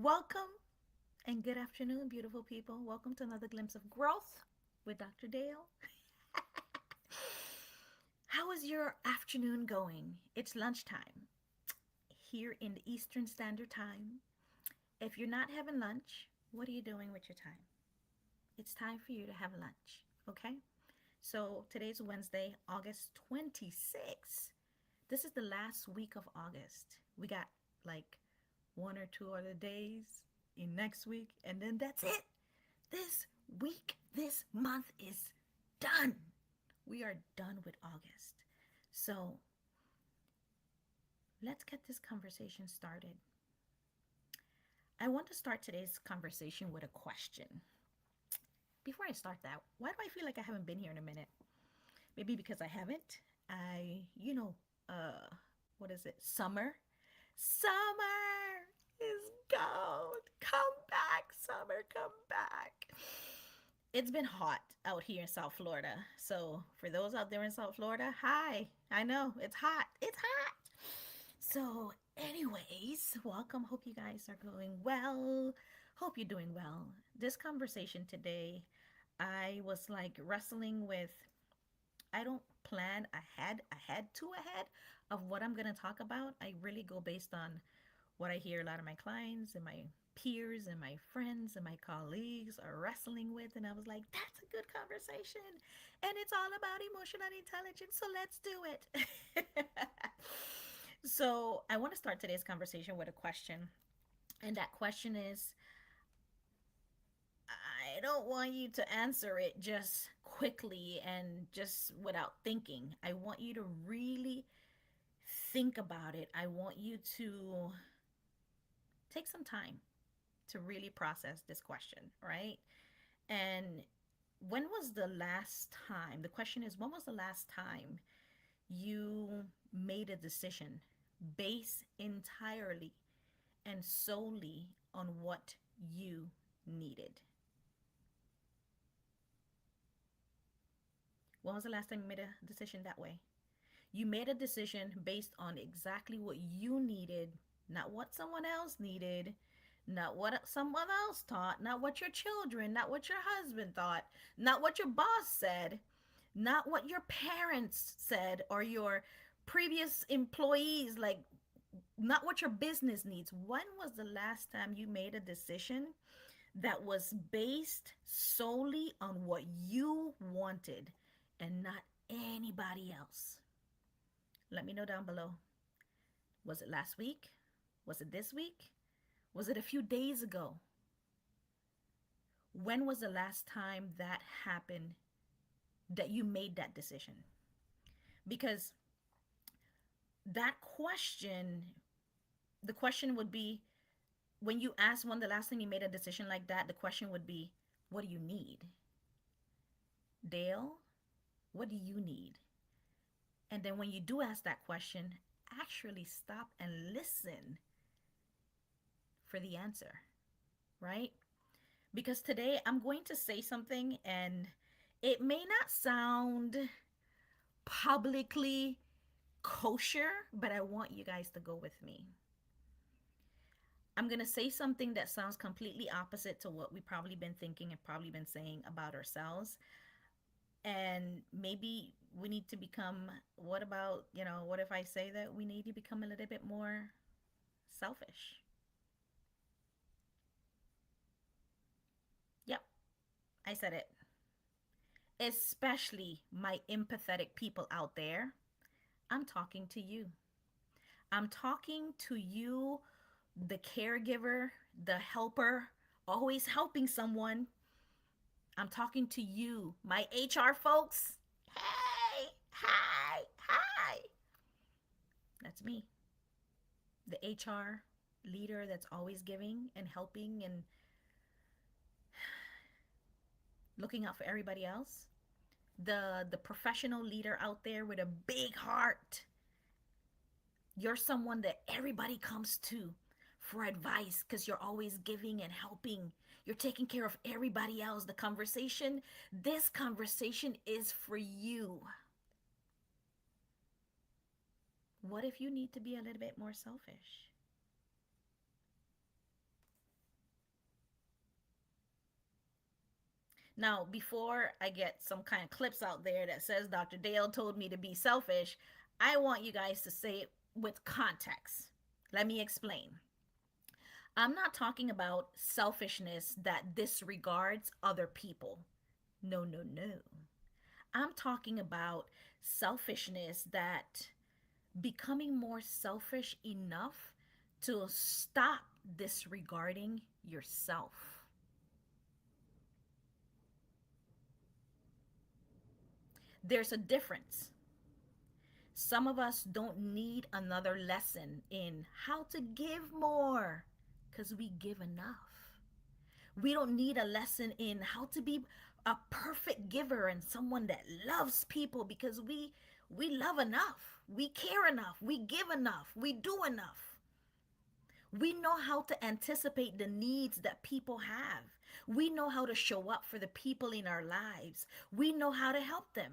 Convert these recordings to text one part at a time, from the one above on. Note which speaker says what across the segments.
Speaker 1: Welcome and good afternoon, beautiful people. Welcome to another glimpse of growth with Dr. Dale. How is your afternoon going? It's lunchtime here in the Eastern Standard Time. If you're not having lunch, what are you doing with your time? It's time for you to have lunch, okay? So today's Wednesday, August 26th. This is the last week of August. We got like one or two other days in next week, and then that's it. This week, this month is done. We are done with August. So let's get this conversation started. I want to start today's conversation with a question. Before I start that, why do I feel like I haven't been here in a minute? Maybe because I haven't. Uh, what is it? Summer. Summer is gone. Come back, summer, come back. It's been hot out here in South Florida. So, for those out there in South Florida, hi. I know it's hot. It's hot. So, anyways, welcome. Hope you guys are going well. Hope you're doing well. This conversation today, I was like wrestling with, I don't plan ahead of what I'm going to talk about. I really go based on what I hear a lot of my clients and my peers and my friends and my colleagues are wrestling with. And I was like, that's a good conversation. And it's all about emotional intelligence. So let's do it. So I want to start today's conversation with a question. And that question is, I don't want you to answer it just quickly and just without thinking. I want you to really think about it. I want you to take some time to really process this question, right? And when was the last time? The question is, when was the last time you made a decision based entirely and solely on what you needed? When was the last time you made a decision that way? You made a decision based on exactly what you needed, not what someone else needed, not what someone else thought, not what your children, not what your husband thought, not what your boss said, not what your parents said or your previous employees, like not what your business needs. When was the last time you made a decision that was based solely on what you wanted and not anybody else? Let me know down below. Was it last week? Was it this week? Was it a few days ago? When was the last time that happened that you made that decision? Because that question, the question would be, when you ask when the last time you made a decision like that, the question would be, what do you need? Dale, what do you need? And then when you do ask that question, actually stop and listen for the answer, right? Because today I'm going to say something and it may not sound publicly kosher, but I want you guys to go with me. I'm going to say something that sounds completely opposite to what we've probably been thinking and probably been saying about ourselves. And maybe we need to become, what about, what if I say that we need to become a little bit more selfish? Yep, I said it. Especially my empathetic people out there, I'm talking to you. I'm talking to you, the caregiver, the helper, always helping someone. I'm talking to you, my HR folks. Hey, hi, hi. That's me, the HR leader that's always giving and helping and looking out for everybody else. The professional leader out there with a big heart. You're someone that everybody comes to for advice because you're always giving and helping. You're taking care of everybody else. This conversation is for you. What if you need to be a little bit more selfish? Now, before I get some kind of clips out there that says Dr. Dale told me to be selfish, I want you guys to say it with context. Let me explain. I'm not talking about selfishness that disregards other people. No, no, no. I'm talking about selfishness that becoming more selfish enough to stop disregarding yourself. There's a difference. Some of us don't need another lesson in how to give more because we give enough. We don't need a lesson in how to be a perfect giver and someone that loves people because we love enough. We care enough. We give enough. We do enough. We know how to anticipate the needs that people have. We know how to show up for the people in our lives. We know how to help them.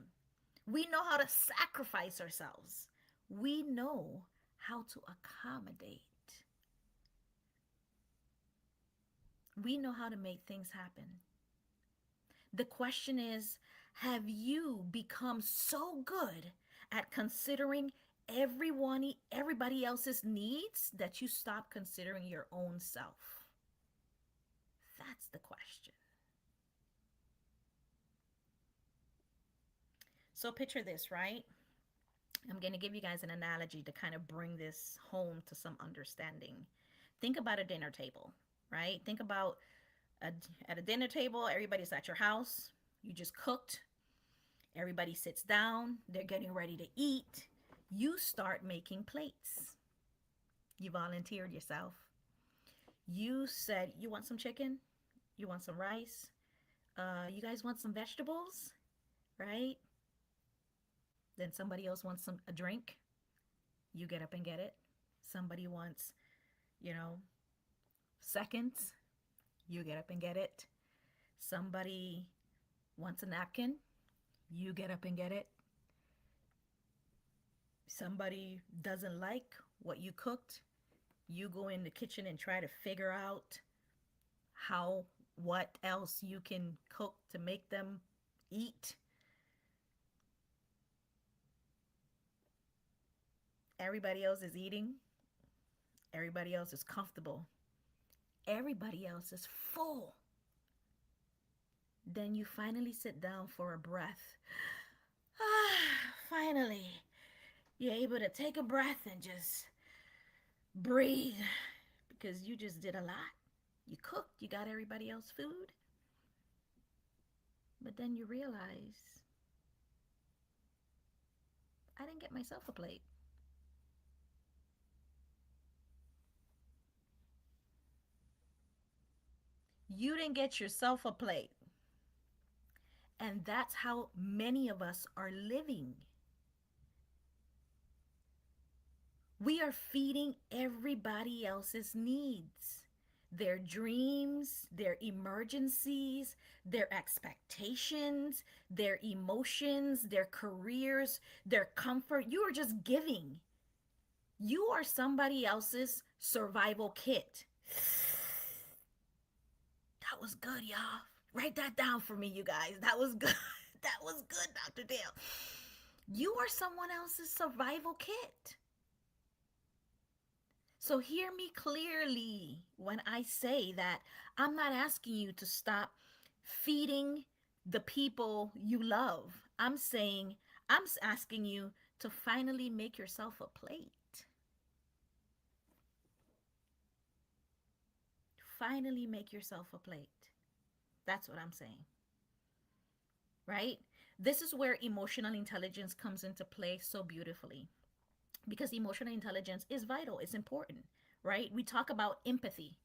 Speaker 1: We know how to sacrifice ourselves. We know how to accommodate. We know how to make things happen. The question is, have you become so good at considering everybody else's needs that you stop considering your own self? That's the question. So picture this, right? I'm going to give you guys an analogy to kind of bring this home to some understanding. Think about a dinner table, right? Think about a, at a dinner table, everybody's at your house. You just cooked. Everybody sits down. They're getting ready to eat. You start making plates. You volunteered yourself. You said, you want some chicken? You want some rice? You guys want some vegetables? Right? Then somebody else wants a drink. You get up and get it. Somebody wants, you know, seconds. You get up and get it. Somebody wants a napkin. You get up and get it. Somebody doesn't like what you cooked. You go in the kitchen and try to figure out what else you can cook to make them eat. Everybody else is eating. Everybody else is comfortable. Everybody else is full. Then you finally sit down for a breath. Finally, you're able to take a breath and just breathe because you just did a lot. You cooked, you got everybody else food, but then you realize I didn't get myself a plate. You didn't get yourself a plate. And that's how many of us are living. We are feeding everybody else's needs, their dreams, their emergencies, their expectations, their emotions, their careers, their comfort. You are just giving. You are somebody else's survival kit. That was good, y'all. Write that down for me, you guys. That was good. That was good, Dr. Dale. You are someone else's survival kit. So hear me clearly when I say that I'm not asking you to stop feeding the people you love. I'm asking you to finally make yourself a plate. Finally make yourself a plate. That's what I'm saying. Right? This is where emotional intelligence comes into play so beautifully because emotional intelligence is vital, it's important, right? We talk about empathy.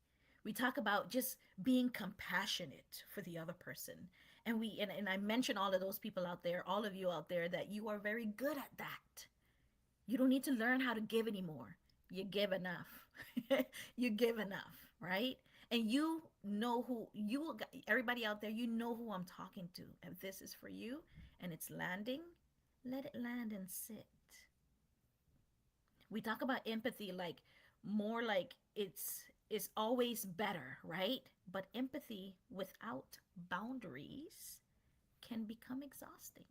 Speaker 1: We talk about just being compassionate for the other person. And I mention all of those people out there, all of you out there, that you are very good at that. You don't need to learn how to give anymore. You give enough. You give enough, right? And you know who you everybody out there, you know who I'm talking to. If this is for you and it's landing, let it land and sit. We talk about empathy like more like it's is always better, right? But empathy without boundaries can become exhausting.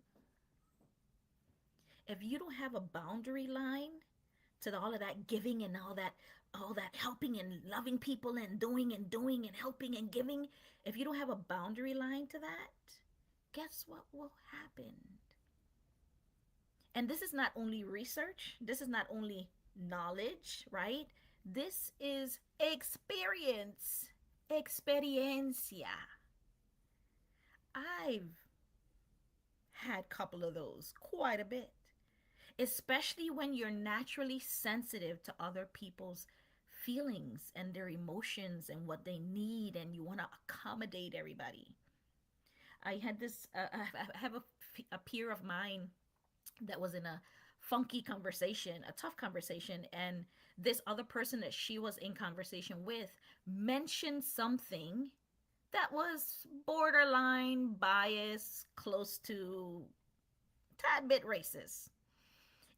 Speaker 1: If you don't have a boundary line to all of that giving and all that helping and loving people and doing and helping and giving, if you don't have a boundary line to that, guess what will happen? And this is not only research, this is not only knowledge, right? This is experience. Experiencia. I've had a couple of those quite a bit, especially when you're naturally sensitive to other people's feelings and their emotions and what they need, and you want to accommodate everybody. I had this, I have a peer of mine that was in a funky conversation, a tough conversation, and this other person that she was in conversation with mentioned something that was borderline bias, close to tad bit racist.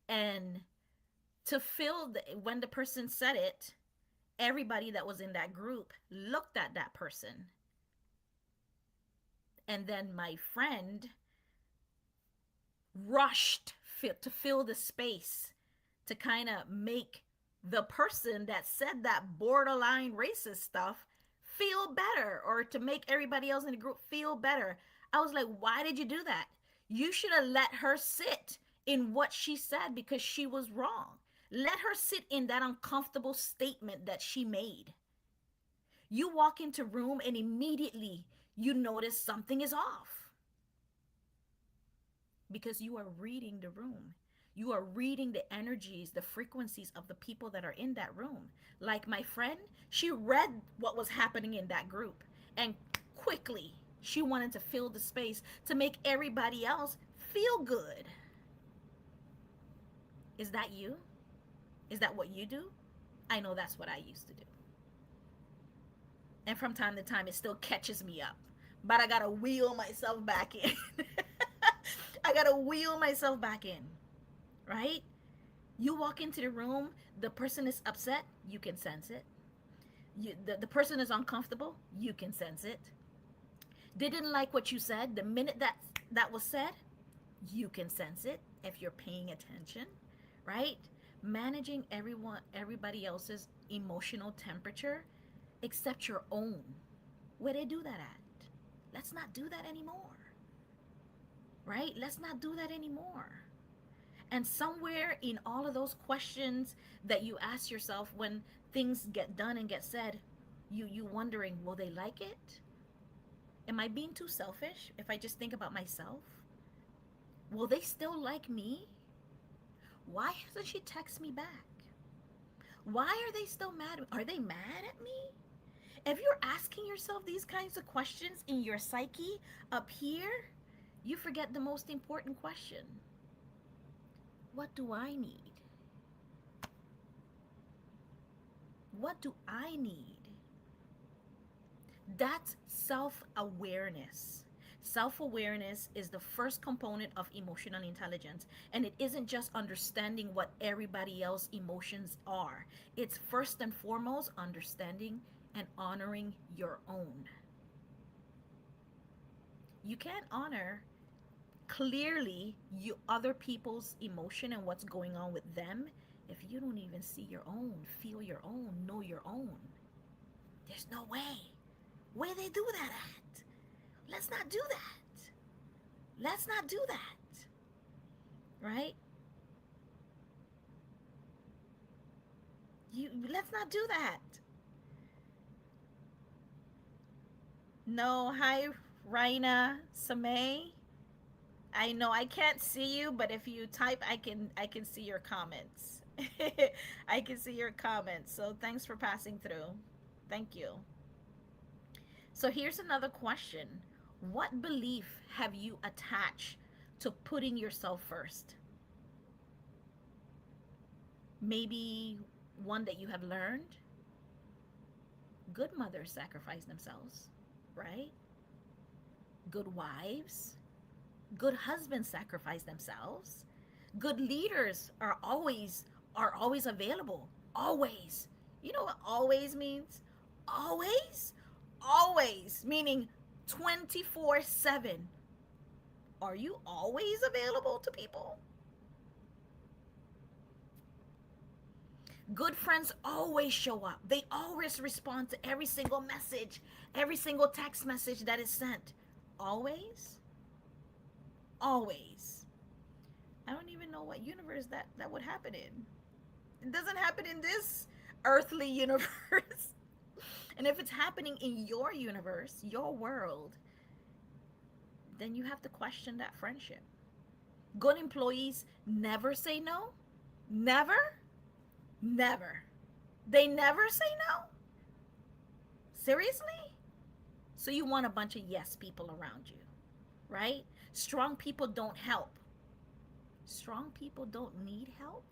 Speaker 1: And when the person said it, everybody that was in that group looked at that person. And then my friend rushed to fill the space to kind of make the person that said that borderline racist stuff feel better, or to make everybody else in the group feel better. I was like, why did you do that? You should have let her sit in what she said, because she was wrong. Let her sit in that uncomfortable statement that she made. You walk into room and immediately you notice something is off, because you are reading the room. You are reading the energies, the frequencies of the people that are in that room. Like my friend, she read what was happening in that group, and quickly she wanted to fill the space to make everybody else feel good. Is that you? Is that what you do? I know that's what I used to do. And from time to time, it still catches me up. But I gotta wheel myself back in. I gotta wheel myself back in, right? You walk into the room, the person is upset, you can sense it. The person is uncomfortable, you can sense it. They didn't like what you said. The minute that was said, you can sense it if you're paying attention, right? Managing everybody else's emotional temperature except your own. Where they do that at? Let's not do that anymore. Right? Let's not do that anymore. And somewhere in all of those questions that you ask yourself when things get done and get said, you wondering, will they like it? Am I being too selfish if I just think about myself? Will they still like me? Why hasn't she texted me back? Why are they still mad? Are they mad at me? If you're asking yourself these kinds of questions in your psyche up here, you forget the most important question. What do I need? What do I need? That's self-awareness. Self-awareness is the first component of emotional intelligence, and it isn't just understanding what everybody else's emotions are. It's first and foremost understanding and honoring your own. You can't honor clearly other people's emotion and what's going on with them if you don't even see your own, feel your own, know your own. There's no way. Where they do that at? Let's not do that. Let's not do that. Right? Let's not do that. No, hi Raina Samay. I know I can't see you, but if you type, I can see your comments. I can see your comments. So thanks for passing through. Thank you. So here's another question. What belief have you attached to putting yourself first? Maybe one that you have learned. Good mothers sacrifice themselves, right? Good wives, good husbands sacrifice themselves. Good leaders are always available. Always. You know what always means? Always? Always, meaning 24/7. Are you always available to people? Good friends always show up. They always respond to every single message, every single text message that is sent. Always? Always. I don't even know what universe that would happen in. It doesn't happen in this earthly universe. And if it's happening in your universe, your world, then you have to question that friendship. Good employees never say no. Never? Never. They never say no? Seriously? So you want a bunch of yes people around you, right? Strong people don't help. Strong people don't need help.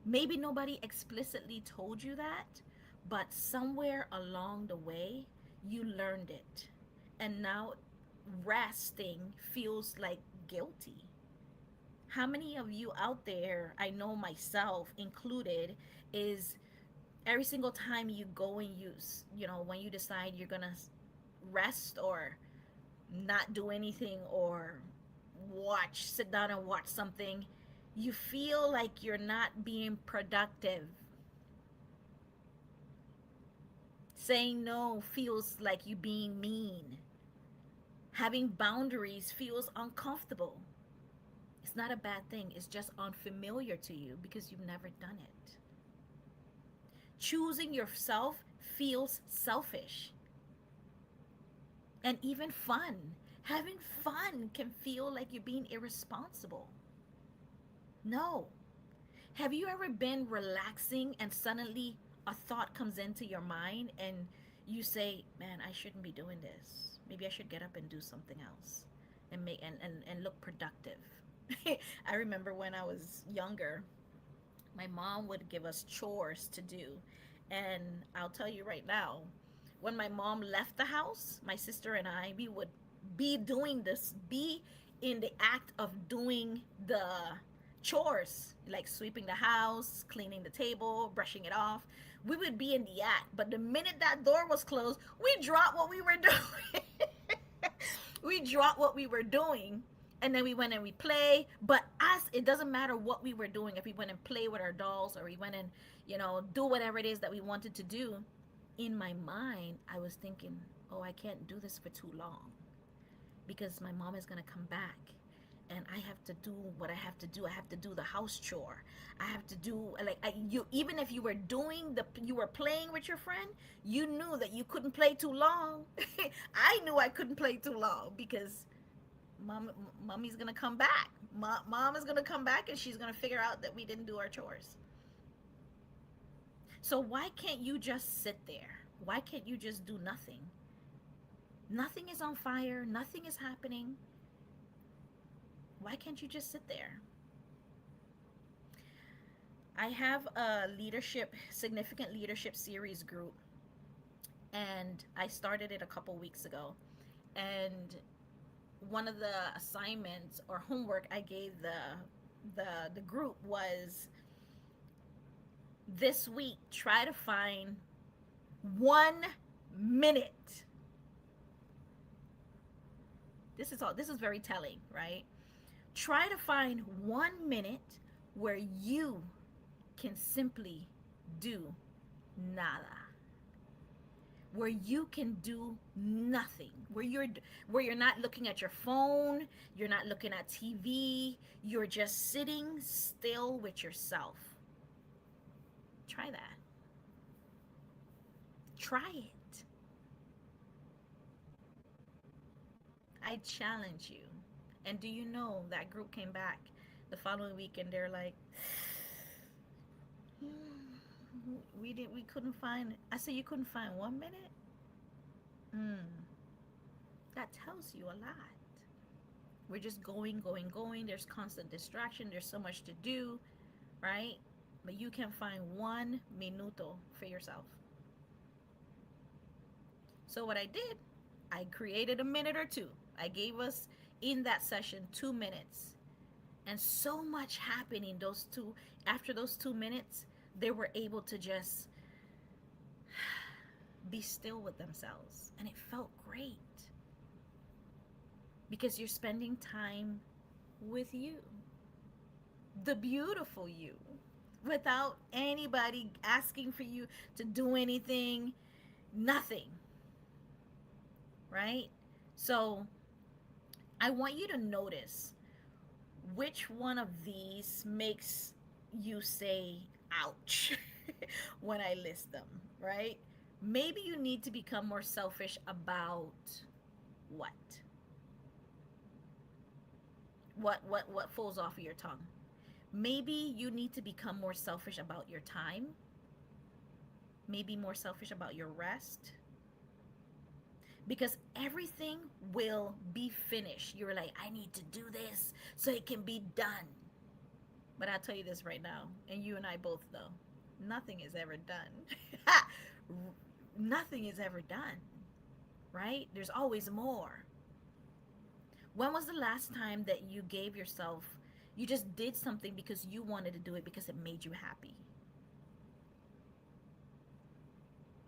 Speaker 1: Maybe nobody explicitly told you that, but somewhere along the way, you learned it. And now resting feels like guilty. How many of you out there, I know myself included, is every single time you go and when you decide you're gonna rest or not do anything or sit down and watch something, you feel like you're not being productive. Saying no feels like you being mean. Having boundaries feels uncomfortable. It's not a bad thing, it's just unfamiliar to you because you've never done it. Choosing yourself feels selfish and even fun. Having fun can feel like you're being irresponsible. No. Have you ever been relaxing and suddenly a thought comes into your mind and you say, man, I shouldn't be doing this. Maybe I should get up and do something else and and look productive. I remember when I was younger, my mom would give us chores to do. And I'll tell you right now, when my mom left the house, my sister and I, we would be in the act of doing the chores, like sweeping the house, cleaning the table, brushing it off. We would be in the act. But the minute that door was closed, we dropped what we were doing. We dropped what we were doing and then we went and we play. But us, it doesn't matter what we were doing. If we went and play with our dolls or we went and do whatever it is that we wanted to do, in my mind I was thinking, oh, I can't do this for too long because my mom is going to come back and I have to do what I have to do. I have to do the house chore. I have to do you. Even if you were playing with your friend, you knew that you couldn't play too long. I knew I couldn't play too long because mommy's gonna come back. Mom is gonna come back and she's gonna figure out that we didn't do our chores. So why can't you just sit there? Why can't you just do nothing? Nothing is on fire. Nothing is happening. Why can't you just sit there? I have a significant leadership series group, and I started it a couple weeks ago. And one of the assignments or homework I gave the group was this week try to find 1 minute. This is very telling, right? Try to find 1 minute where you can simply do nada, where you can do nothing, where you're not looking at your phone, you're not looking at TV, you're just sitting still with yourself. Try that. Try it. I challenge you. And do you know that group came back the following week and they're like, we couldn't find. I said, you couldn't find 1 minute. That tells you a lot. We're just going. There's constant distraction. There's so much to do, right? But you can find 1 minuto for yourself. So what I did, I created a minute or two. I gave us in that session 2 minutes. And so much happened in those two. After those 2 minutes, they were able to just be still with themselves. And it felt great because you're spending time with you, the beautiful you, without anybody asking for you to do anything, nothing, right? So I want you to notice which one of these makes you say, ouch, when I list them, right? Maybe you need to become more selfish about what? What falls off of your tongue? Maybe you need to become more selfish about your time, maybe more selfish about your rest, because everything will be finished. You're like, I need to do this so it can be done. But I'll tell you this right now, and you and I both know, nothing is ever done. Nothing is ever done, right? There's always more. When was the last time that you gave yourself, you just did something because you wanted to do it because it made you happy?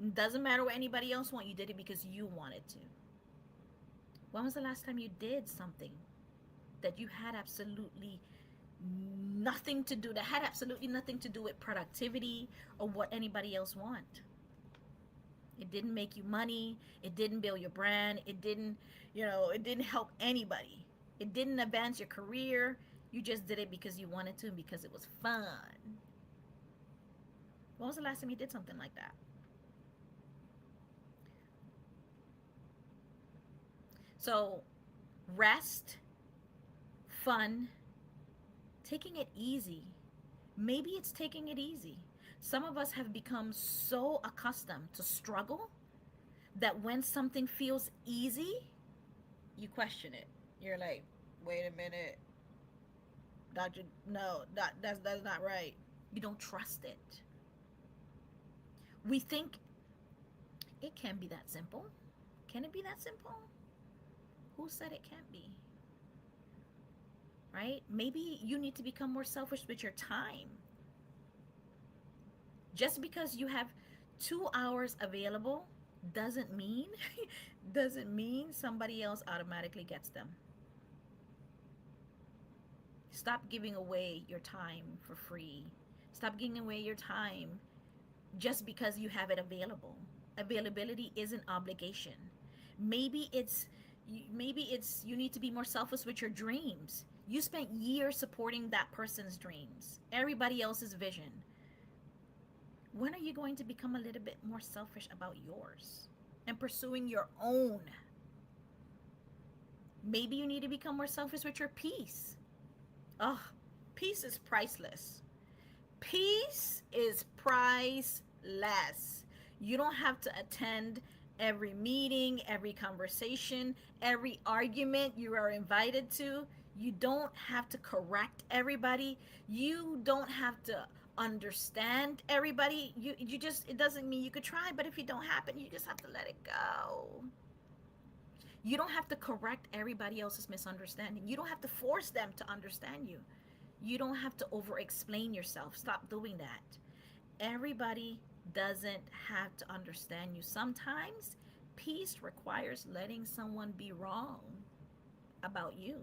Speaker 1: It doesn't matter what anybody else wants, you did it because you wanted to. When was the last time you did something that you had absolutely nothing to do, that had absolutely nothing to do with productivity or what anybody else want? It didn't make you money, it didn't build your brand, it didn't, it didn't help anybody, it didn't advance your career. You just did it because you wanted to and because it was fun. When was the last time you did something like that? So rest, fun, taking it easy. Maybe it's taking it easy. Some of us have become so accustomed to struggle that when something feels easy, you question it. You're like, wait a minute, doctor, no, that's not right. You don't trust it. We think it can be that simple. Can it be that simple? Who said it can't be? Right? Maybe you need to become more selfish with your time. Just because you have 2 hours available doesn't mean doesn't mean somebody else automatically gets them. Stop giving away your time for free. Stop giving away your time just because you have it available. Availability isn't obligation. Maybe it's you need to be more selfish with your dreams. You spent years supporting that person's dreams, everybody else's vision. When are you going to become a little bit more selfish about yours and pursuing your own? Maybe you need to become more selfish with your peace. Oh, peace is priceless. Peace is priceless. You don't have to attend every meeting, every conversation, every argument you are invited to. You don't have to correct everybody. You don't have to understand everybody. You just, it doesn't mean you could try, but if it don't happen, you just have to let it go. You don't have to correct everybody else's misunderstanding. You don't have to force them to understand you. You don't have to over explain yourself. Stop doing that. Everybody doesn't have to understand you. Sometimes peace requires letting someone be wrong about you.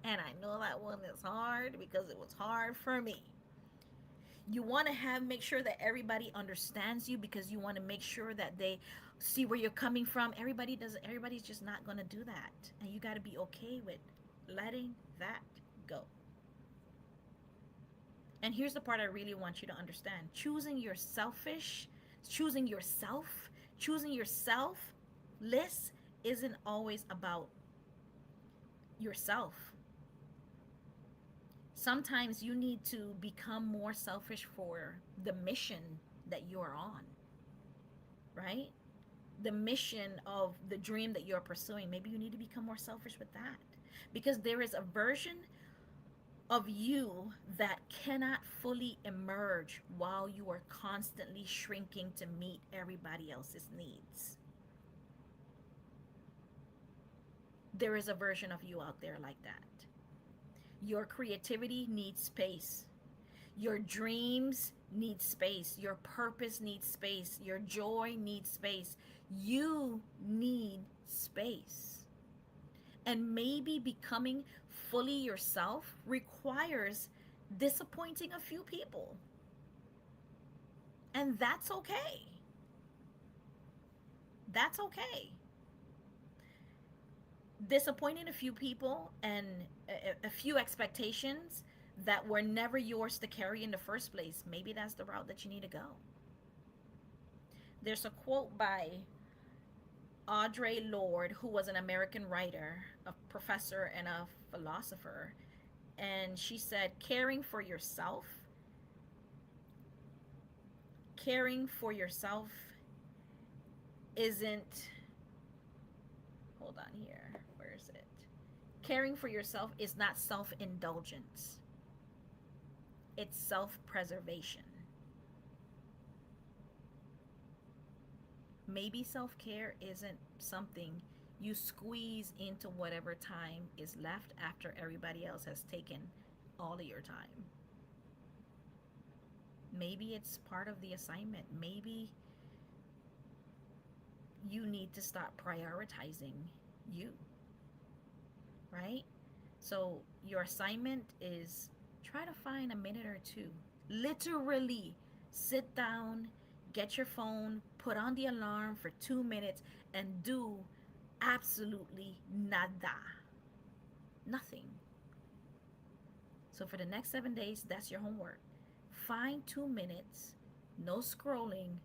Speaker 1: And I know that one is hard because it was hard for me. You want to make sure that everybody understands you because you want to make sure that they see where you're coming from. Everybody's just not going to do that. And you got to be okay with letting that go. And here's the part I really want you to understand. Choosing yourself list isn't always about yourself. Sometimes you need to become more selfish for the mission that you're on, right? The mission of the dream that you're pursuing. Maybe you need to become more selfish with that because there is a version of you that cannot fully emerge while you are constantly shrinking to meet everybody else's needs. There is a version of you out there like that. Your creativity needs space. Your dreams need space. Your purpose needs space. Your joy needs space. You need space. And maybe becoming fully yourself requires disappointing a few people. And that's okay. That's okay. Disappointing a few people and a few expectations that were never yours to carry in the first place. Maybe that's the route that you need to go. There's a quote by Audre Lorde, who was an American writer, a professor, and a philosopher. And she said, caring for yourself isn't, hold on here, where is it? Caring for yourself is not self indulgence, it's self preservation. Maybe self care isn't something you squeeze into whatever time is left after everybody else has taken all of your time. Maybe it's part of the assignment. Maybe you need to start prioritizing you, right? So, your assignment is try to find a minute or two. Literally, sit down, get your phone, put on the alarm for 2 minutes, and do absolutely nada. Nothing. So, for the next 7 days, that's your homework. Find 2 minutes, no scrolling,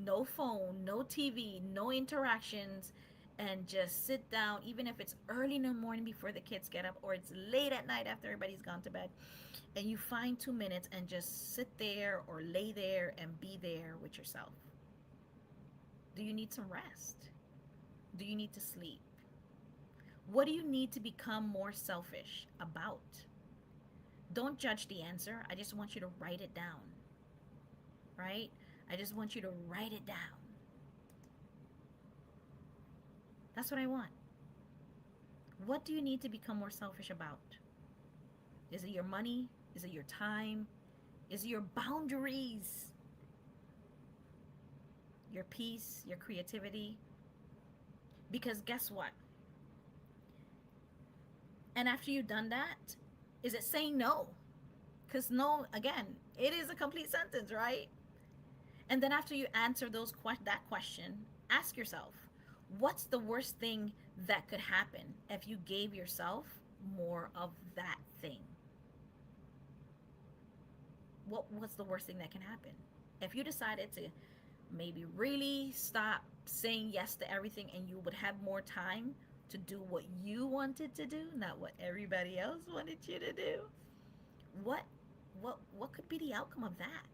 Speaker 1: no phone, no TV, no interactions, and just sit down, even if it's early in the morning before the kids get up or it's late at night after everybody's gone to bed. And you find 2 minutes and just sit there or lay there and be there with yourself. Do you need some rest? Do you need to sleep? What do you need to become more selfish about? Don't judge the answer. I just want you to write it down, right? I just want you to write it down. That's what I want. What do you need to become more selfish about? Is it your money? Is it your time? Is it your boundaries? Your peace, your creativity? Because guess what? And after you've done that, is it saying no? Because no, again, it is a complete sentence, right? And then after you answer that question, ask yourself, what's the worst thing that could happen if you gave yourself more of that thing? What's the worst thing that can happen? If you decided to maybe really stop saying yes to everything and you would have more time to do what you wanted to do, not what everybody else wanted you to do, what what could be the outcome of that?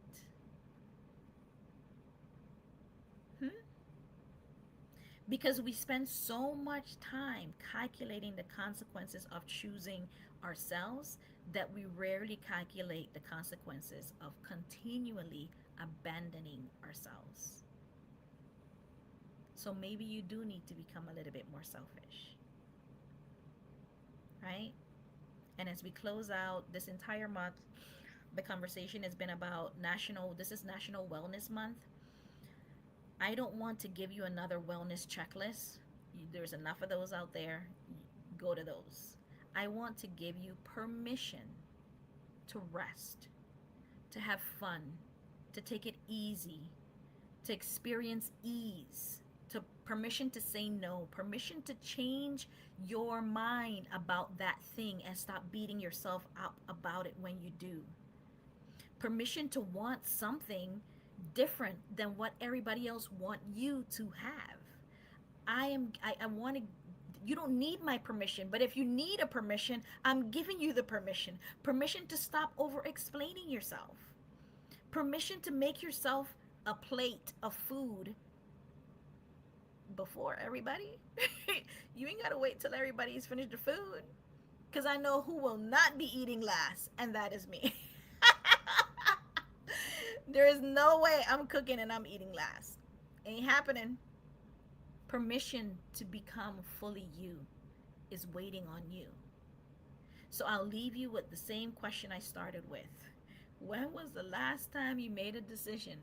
Speaker 1: Hmm? Because we spend so much time calculating the consequences of choosing ourselves that we rarely calculate the consequences of continually abandoning ourselves. So maybe you do need to become a little bit more selfish, right? And as we close out this entire month, the conversation has been about this is National Wellness Month. I don't want to give you another wellness checklist. There's enough of those out there. Go to those. I want to give you permission to rest, to have fun, to take it easy, to experience ease, to permission to say no, permission to change your mind about that thing and stop beating yourself up about it when you do. Permission to want something different than what everybody else want you to have. I want to you don't need my permission, but if you need a permission, I'm giving you the permission. Permission to stop over explaining yourself. Permission to make yourself a plate of food before everybody. You ain't got to wait till everybody's finished the food. Because I know who will not be eating last, and that is me. There is no way I'm cooking and I'm eating last. Ain't happening. Permission to become fully you is waiting on you. So I'll leave you with the same question I started with. When was the last time you made a decision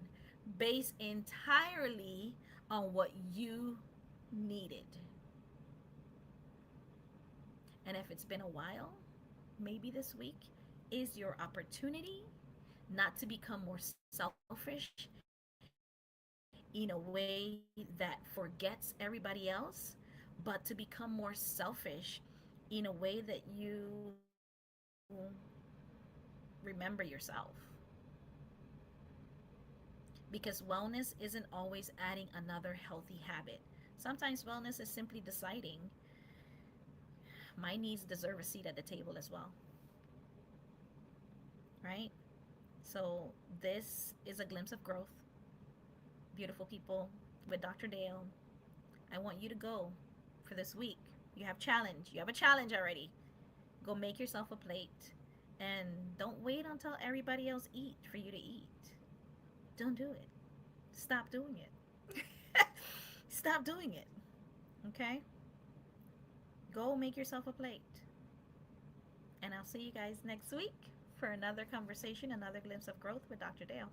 Speaker 1: based entirely on what you needed? And if it's been a while, maybe this week is your opportunity not to become more selfish in a way that forgets everybody else, but to become more selfish in a way that you remember yourself. Because wellness isn't always adding another healthy habit. Sometimes wellness is simply deciding my needs deserve a seat at the table as well, right? So, this is a glimpse of growth, beautiful people, with Dr. Dale. I want you to go for this week. You have challenge. You have a challenge already. Go make yourself a plate and don't wait until everybody else eat for you to eat. Don't do it. Stop doing it. Stop doing it. Okay? Go make yourself a plate. And I'll see you guys next week for another conversation, another glimpse of growth with Dr. Dale.